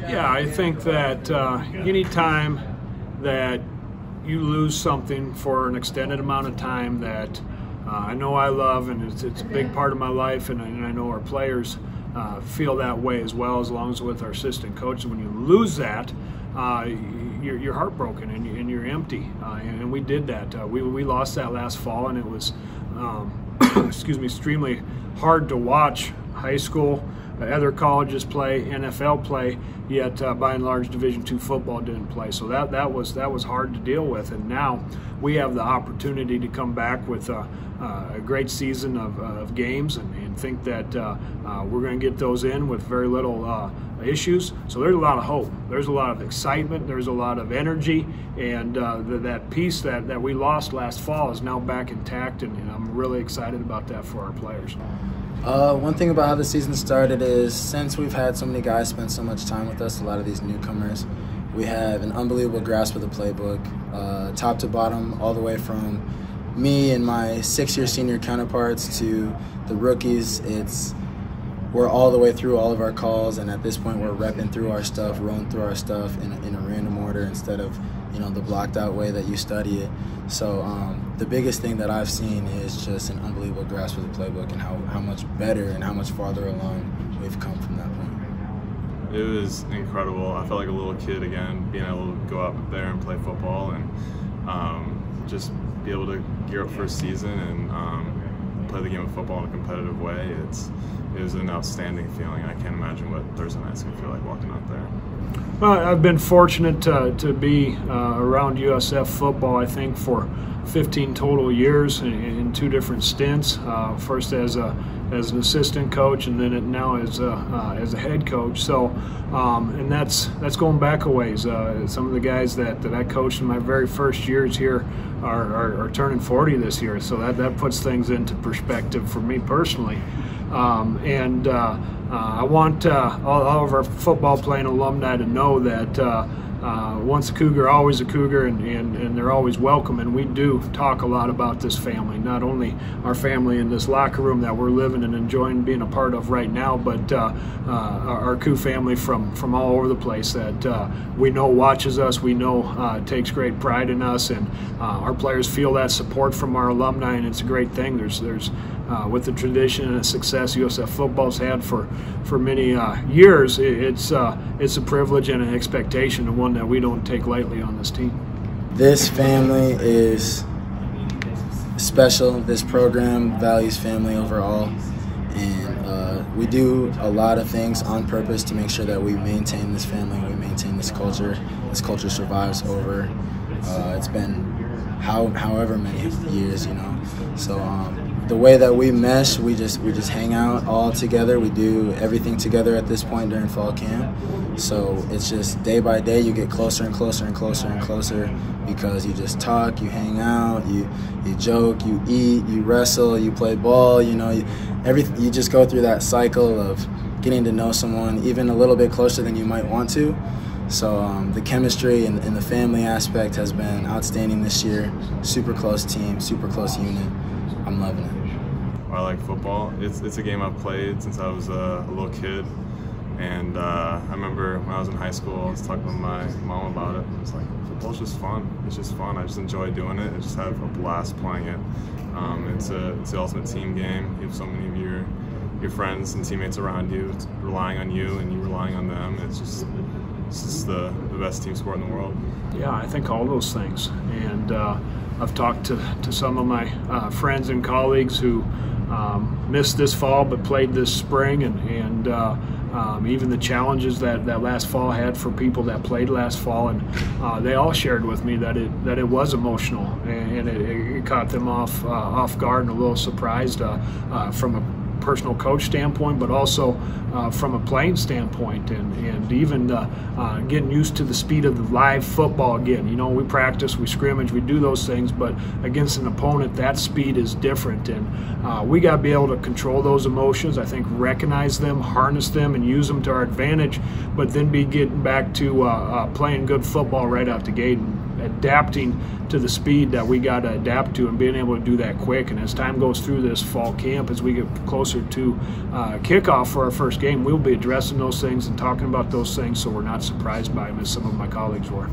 Yeah, I think that any time that you lose something for an extended amount of time that I know I love, and it's a big part of my life, and I know our players feel that way as well, as long as with our assistant coaches. When you lose that, you're heartbroken and you're empty, and we did that. We lost that last fall, and it was excuse me, extremely hard to watch high school, other colleges play, NFL play, yet by and large Division II football didn't play. So that was hard to deal with, and now we have the opportunity to come back with a great season of games, and think that we're going to get those in with very little issues. So there's a lot of hope. There's a lot of excitement. There's a lot of energy, and that piece that we lost last fall is now back intact, and I'm really excited about that for our players. One thing about how the season started is, since we've had so many guys spend so much time with us, a lot of these newcomers, we have an unbelievable grasp of the playbook, top to bottom, all the way from me and my six-year senior counterparts to the rookies. We're all the way through all of our calls, and at this point we're repping through our stuff, rolling through our stuff in a random order instead of, the blocked out way that you study it. So the biggest thing that I've seen is just an unbelievable grasp of the playbook, and how much better and how much farther along we've come from that point. It was incredible. I felt like a little kid again, being able to go out there and play football, and just be able to gear up for a season and play the game of football in a competitive way. It was an outstanding feeling. I can't imagine what Thursday night's going to feel like walking out there. Well, I've been fortunate to be around USF football, I think, for 15 total years in two different stints. First as an assistant coach, and then now as a head coach. So, and that's going back a ways. Some of the guys that I coached in my very first years here are turning 40 this year. So that puts things into perspective for me personally. I want all of our football playing alumni to know that once a Cougar, always a Cougar, and they're always welcome. And we do talk a lot about this family, not only our family in this locker room that we're living and enjoying being a part of right now, but our Cougar family from all over the place that we know watches us, we know takes great pride in us, and our players feel that support from our alumni, and it's a great thing. There's with the tradition and the success USF football's had for many years, it's a privilege and an expectation, and one that we don't take lightly on this team. This family is special. This program values family overall, and we do a lot of things on purpose to make sure that we maintain this family, we maintain this culture. This culture survives over, it's been however many years, So the way that we mesh, we just hang out all together. We do everything together at this point during fall camp. So it's just day by day you get closer and closer and closer and closer, because you just talk, you hang out, you joke, you eat, you wrestle, you play ball. You just go through that cycle of getting to know someone even a little bit closer than you might want to. So the chemistry and the family aspect has been outstanding this year. Super close team, super close unit. I'm loving it. I like football. It's a game I've played since I was a little kid, and I remember when I was in high school, I was talking with my mom about it. It was like, football's just fun. It's just fun. I just enjoy doing it. I just have a blast playing it. It's the ultimate team game. You have so many of your friends and teammates around you, relying on you, and you relying on them. It's just the best team sport in the world. Yeah, I think all those things. And I've talked to some of my friends and colleagues who missed this fall but played this spring, and even the challenges that last fall had for people that played last fall, and they all shared with me that it was emotional, and it caught them off guard and a little surprised from a personal coach standpoint, but also from a playing standpoint, and even getting used to the speed of the live football again. We practice, we scrimmage, we do those things, but against an opponent, that speed is different, and we got to be able to control those emotions. I think recognize them, harness them, and use them to our advantage, but then be getting back to playing good football right out the gate. And adapting to the speed that we got to adapt to, and being able to do that quick. And as time goes through this fall camp, as we get closer to kickoff for our first game, we'll be addressing those things and talking about those things, so we're not surprised by them as some of my colleagues were.